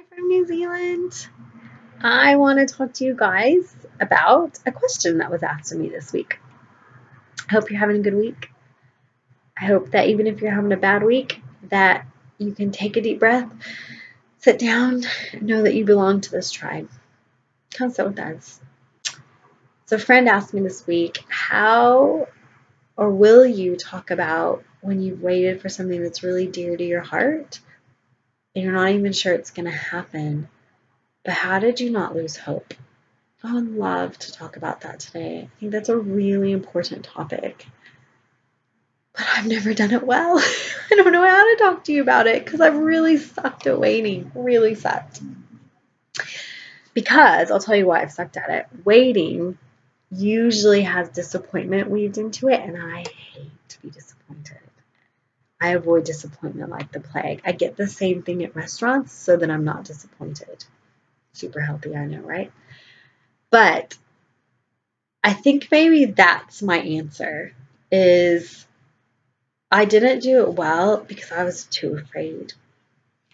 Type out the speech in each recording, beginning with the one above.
from New Zealand. I want to talk to you guys about a question that was asked of me this week. I hope you're having a good week. I hope that even if you're having a bad week, that you can take a deep breath, sit down, and know that you belong to this tribe. Because so it does. So a friend asked me this week, how or will you talk about when you've waited for something that's really dear to your heart and you're not even sure it's going to happen? But how did you not lose hope? I would love to talk about that today. I think that's a really important topic. But I've never done it well. I don't know how to talk to you about it because I've really sucked at waiting. Really sucked. Because I'll tell you why I've sucked at it. Waiting usually has disappointment weaved into it, and I hate to be disappointed. I avoid disappointment like the plague. I get the same thing at restaurants so that I'm not disappointed. Super healthy, I know, right? But I think maybe that's my answer, is I didn't do it well because I was too afraid.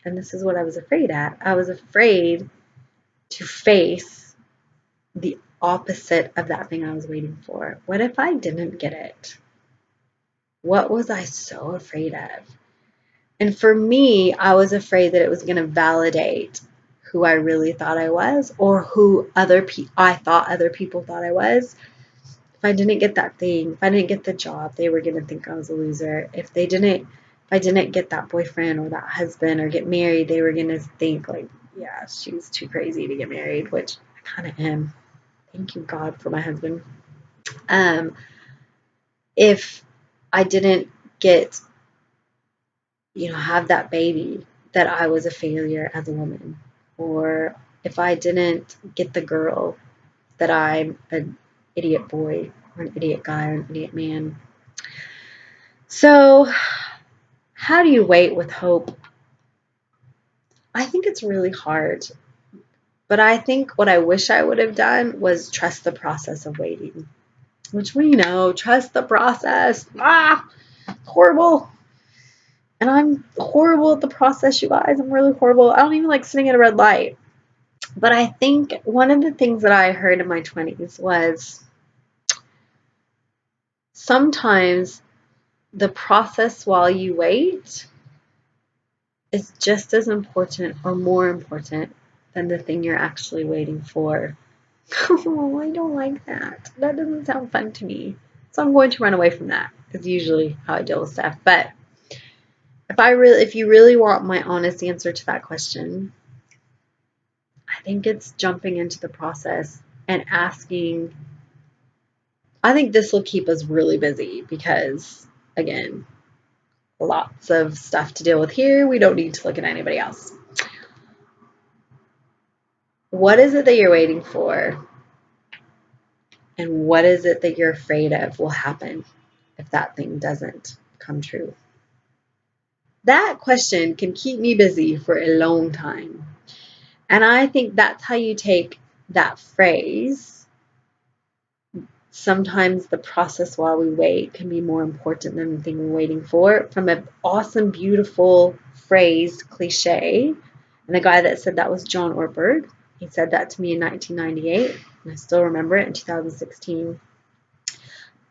And this is what I was afraid at. I was afraid to face the opposite of that thing I was waiting for. What if I didn't get it? What was I so afraid of? And for me, I was afraid that it was going to validate who I really thought I was, or who I thought other people thought I was. If I didn't get that thing, if I didn't get the job, they were going to think I was a loser. If I didn't get that boyfriend or that husband or get married, they were going to think like, yeah, she's too crazy to get married, which I kind of am. Thank you, God, for my husband. If I didn't get, have that baby, that I was a failure as a woman. Or if I didn't get the girl, that I'm an idiot boy or an idiot guy or an idiot man. So, how do you wait with hope? I think it's really hard. But I think what I wish I would have done was trust the process of waiting. Which we know, trust the process. Horrible. And I'm horrible at the process, you guys. I'm really horrible. I don't even like sitting at a red light. But I think one of the things that I heard in my 20s was sometimes the process while you wait is just as important or more important than the thing you're actually waiting for. Oh, I don't like that. That doesn't sound fun to me. So I'm going to run away from that. Is usually how I deal with stuff. But if you really want my honest answer to that question, I think it's jumping into the process and asking. I think this will keep us really busy because, again, lots of stuff to deal with here. We don't need to look at anybody else. What is it that you're waiting for? And what is it that you're afraid of will happen if that thing doesn't come true? That question can keep me busy for a long time. And I think that's how you take that phrase. Sometimes the process while we wait can be more important than the thing we're waiting for. From an awesome, beautiful phrase, cliche. And the guy that said that was John Ortberg. He said that to me in 1998. And I still remember it in 2016.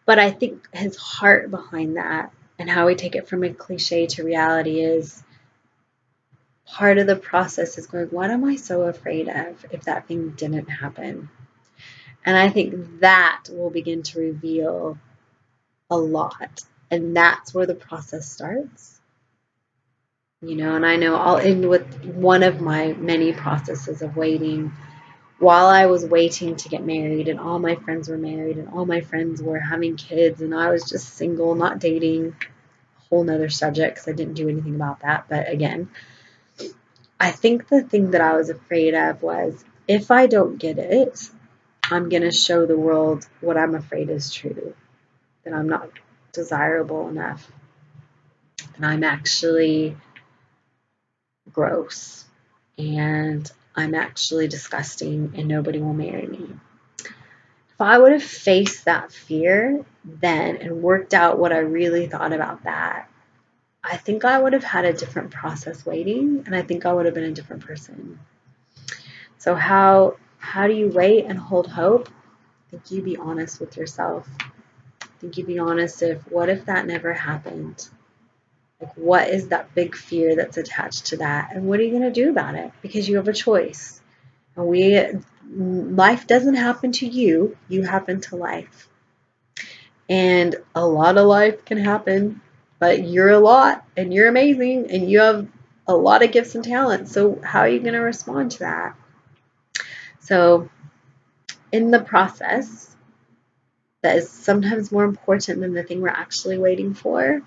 But I think his heart behind that and how we take it from a cliche to reality is part of the process is going, what am I so afraid of if that thing didn't happen? And I think that will begin to reveal a lot. And that's where the process starts. And I know I'll end with one of my many processes of waiting. While I was waiting to get married and all my friends were married and all my friends were having kids and I was just single, not dating, a whole nother subject because I didn't do anything about that. But again, I think the thing that I was afraid of was if I don't get it, I'm going to show the world what I'm afraid is true, that I'm not desirable enough, that I'm actually gross and I'm actually disgusting and nobody will marry me. If I would have faced that fear then and worked out what I really thought about that, I think I would have had a different process waiting and I think I would have been a different person. So how do you wait and hold hope? I think you be honest with yourself. I think you be honest what if that never happened? Like, what is that big fear that's attached to that? And what are you going to do about it? Because you have a choice. And life doesn't happen to you, you happen to life. And a lot of life can happen, but you're a lot and you're amazing and you have a lot of gifts and talents. So how are you going to respond to that? So in the process, that is sometimes more important than the thing we're actually waiting for.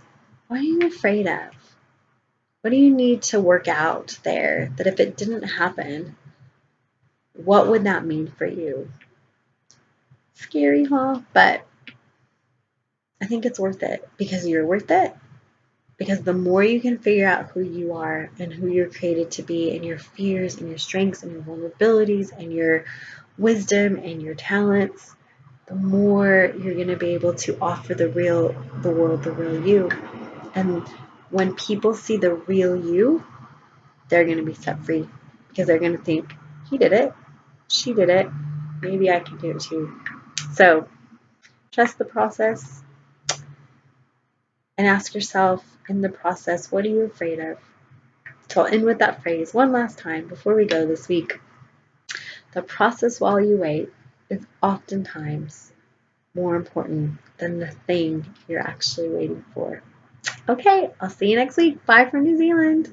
What are you afraid of? What do you need to work out there that if it didn't happen, what would that mean for you? Scary, huh? But I think it's worth it because you're worth it. Because the more you can figure out who you are and who you're created to be, and your fears and your strengths and your vulnerabilities and your wisdom and your talents, the more you're going to be able to offer the world the real you. And when people see the real you, they're going to be set free because they're going to think, he did it, she did it, maybe I can do it too. So trust the process and ask yourself in the process, what are you afraid of? So I'll end with that phrase one last time before we go this week. The process while you wait is oftentimes more important than the thing you're actually waiting for. Okay, I'll see you next week. Bye from New Zealand.